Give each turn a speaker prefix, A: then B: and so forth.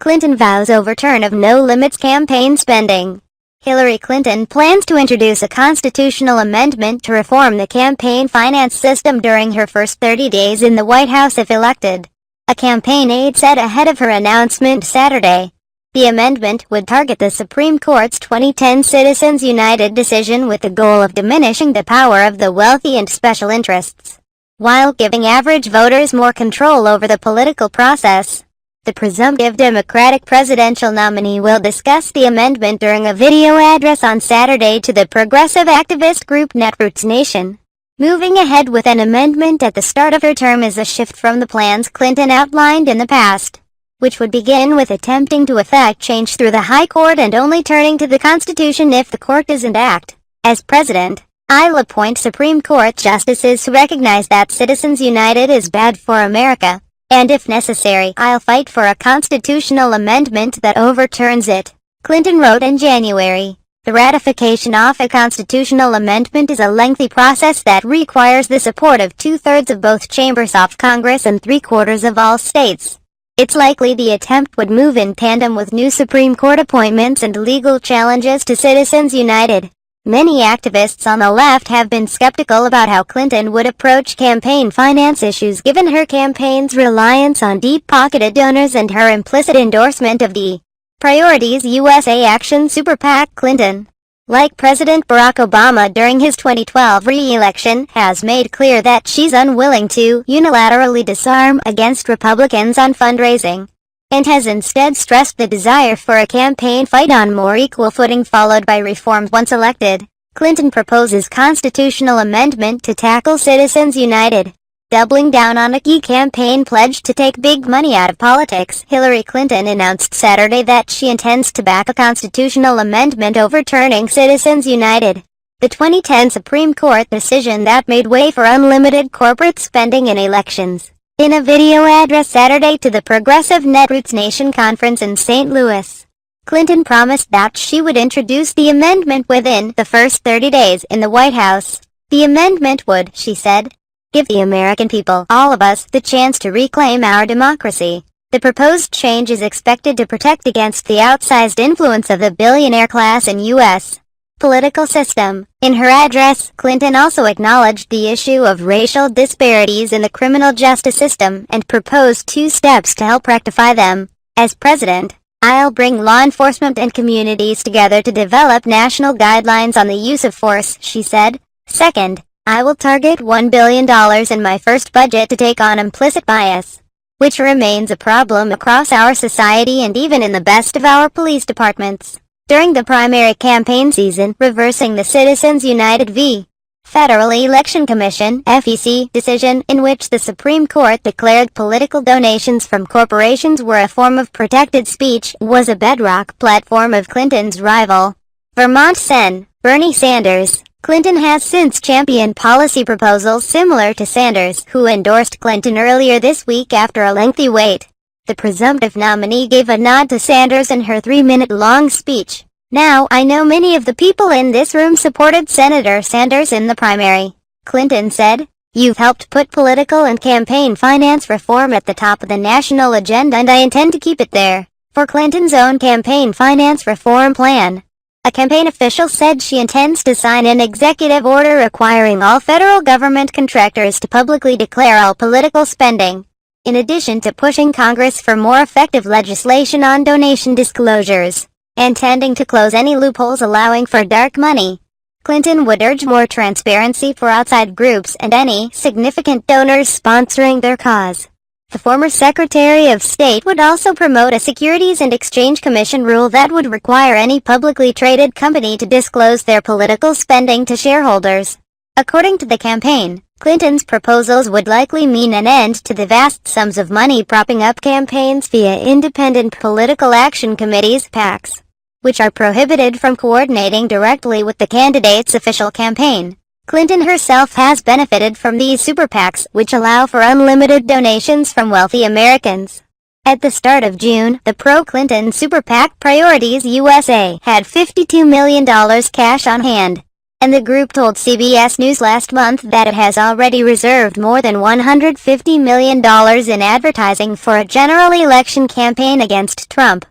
A: Clinton vows overturn of no-limits campaign spending. Hillary Clinton plans to introduce a constitutional amendment to reform the campaign finance system during her first 30 days in the White House if elected. A campaign aide said ahead of her announcement Saturday. The amendment would target the Supreme Court's 2010 Citizens United decision with the goal of diminishing the power of the wealthy and special interests, while giving average voters more control over the political process. The presumptive Democratic presidential nominee will discuss the amendment during a video address on Saturday to the progressive activist group Netroots Nation. Moving ahead with an amendment at the start of her term is a shift from the plans Clinton outlined in the past, which would begin with attempting to effect change through the High Court and only turning to the Constitution if the court doesn't act. As president, I'll appoint Supreme Court justices who recognize that Citizens United is bad for America. And if necessary, I'll fight for a constitutional amendment that overturns it, Clinton wrote in January. The ratification of a constitutional amendment is a lengthy process that requires the support of 2/3 of both chambers of Congress and 3/4 of all states. It's likely the attempt would move in tandem with new Supreme Court appointments and legal challenges to Citizens United. Many activists on the left have been skeptical about how Clinton would approach campaign finance issues given her campaign's reliance on deep-pocketed donors and her implicit endorsement of the Priorities USA Action Super PAC. Clinton, like President Barack Obama during his 2012 re-election, has made clear that she's unwilling to unilaterally disarm against Republicans on fundraising, and has instead stressed the desire for a campaign fight on more equal footing followed by reforms once elected. Clinton proposes constitutional amendment to tackle Citizens United, doubling down on a key campaign pledge to take big money out of politics. Hillary Clinton announced Saturday that she intends to back a constitutional amendment overturning Citizens United, the 2010 Supreme Court decision that made way for unlimited corporate spending in elections. In a video address Saturday to the progressive Netroots Nation conference in St. Louis, Clinton promised that she would introduce the amendment within the first 30 days in the White House. The amendment would, she said, give the American people, all of us, the chance to reclaim our democracy. The proposed change is expected to protect against the outsized influence of the billionaire class in U.S. political system. In her address, Clinton also acknowledged the issue of racial disparities in the criminal justice system and proposed 2 steps to help rectify them. As president, I'll bring law enforcement and communities together to develop national guidelines on the use of force, she said. Second, I will target $1 billion in my first budget to take on implicit bias, which remains a problem across our society and even in the best of our police departments. During the primary campaign season, reversing the Citizens United v. Federal Election Commission (FEC) decision in which the Supreme Court declared political donations from corporations were a form of protected speech was a bedrock platform of Clinton's rival, Vermont Sen. Bernie Sanders. Clinton has since championed policy proposals similar to Sanders, who endorsed Clinton earlier this week after a lengthy wait. The presumptive nominee gave a nod to Sanders in her 3-minute-long speech. Now, I know many of the people in this room supported Senator Sanders in the primary, Clinton said. You've helped put political and campaign finance reform at the top of the national agenda and I intend to keep it there. For Clinton's own campaign finance reform plan, a campaign official said she intends to sign an executive order requiring all federal government contractors to publicly declare all political spending, in addition to pushing Congress for more effective legislation on donation disclosures, intending to close any loopholes allowing for dark money. Clinton would urge more transparency for outside groups and any significant donors sponsoring their cause. The former Secretary of State would also promote a Securities and Exchange Commission rule that would require any publicly traded company to disclose their political spending to shareholders. According to the campaign, Clinton's proposals would likely mean an end to the vast sums of money propping up campaigns via independent political action committees (PACs), which are prohibited from coordinating directly with the candidate's official campaign. Clinton herself has benefited from these super PACs, which allow for unlimited donations from wealthy Americans. At the start of June, the pro-Clinton super PAC Priorities USA had $52 million cash on hand. and the group told CBS News last month that it has already reserved more than $150 million in advertising for a general election campaign against Trump.